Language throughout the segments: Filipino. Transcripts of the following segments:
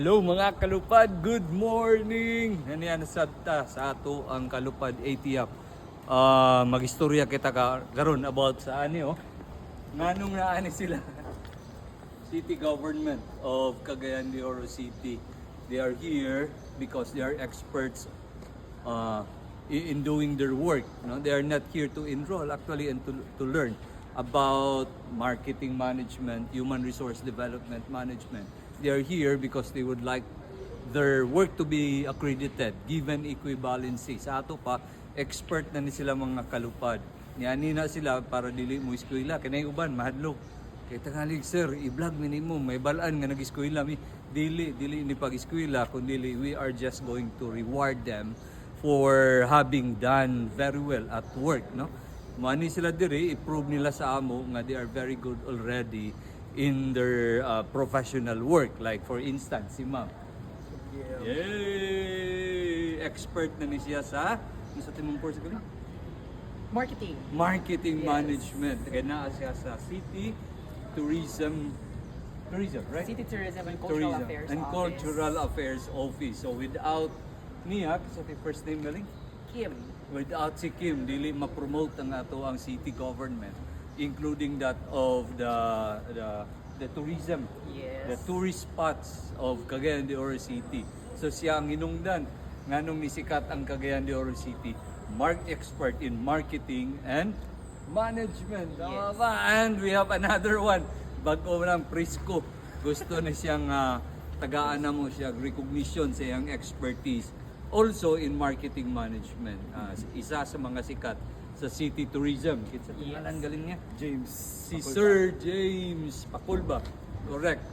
Hello mga kalupad, good morning! Naniyan sa ato ang kalupad ATF. Magistorya kita karon about sa ani nganong naani sila. City government of Cagayan de Oro City. They are here because they are experts in doing their work. No? They are not here to enroll actually and to learn about marketing management, human resource development management. They are here because they would like their work to be accredited, given equivalency. Sa ato pa, expert na ni sila mga kalupad. Niani na sila para dili mo eskwela. Kanay uban, mahadlok. Kaya tangalig, sir, i-vlog minimum. May balaan nga nag-eskwela. Dili ni pag-eskwela, kundi we are just going to reward them for having done very well at work. No? Mani sila diri, i-prove nila sa amo nga they are very good already in their professional work. Like for instance, si ma'am. Yay! Expert na ni siya sa timong course ko Marketing. Marketing Yes. management. Kaya naa siya sa City Tourism, right? City Tourism and Cultural Tourism Affairs and Office. Cultural Affairs Office. So without niya, sa first name galing? Kim. Without si Kim, dili ma-promote ang ato ang city government, including that of the tourism, Yes. the tourist spots of Cagayan de Oro City. So siya ang hinungdan nganong nisikat ang Cagayan de Oro City, expert in marketing and management. Tama Yes. ba? And we have another one, bago ng Prisco. Gusto na siyang tagaan na mo siya recognition sa iyang expertise also in marketing management. Isa sa mga sikat sa city tourism. Kitsa tingalan galing niya? James. Si Sir James Pakulba. Correct.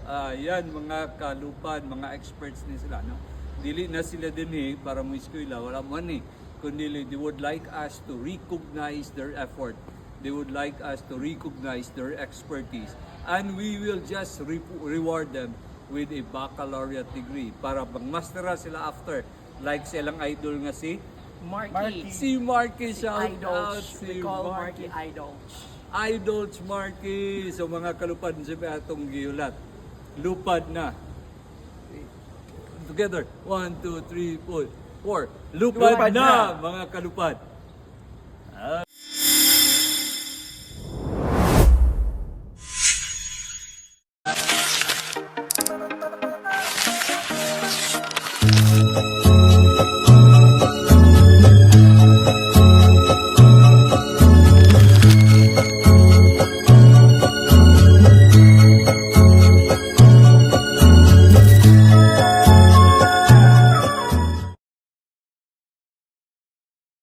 Yan mga kalupad, mga experts ni sila. No? Dili na sila din para mo eskwela. Wala mo ni. Kundi they would like us to recognize their effort. They would like us to recognize their expertise. And we will just reward them with a baccalaureate degree para pang-mastera sila after. Like silang idol nga si Marky. Si Marky, shout out Idolch. si We call Marky. Marky Idolch. Idolch Marky. So mga kalupad sa atong giulat. Lupad na. Together. 1, 2, 3, 4. Lupad Lupad na, na. mga kalupad.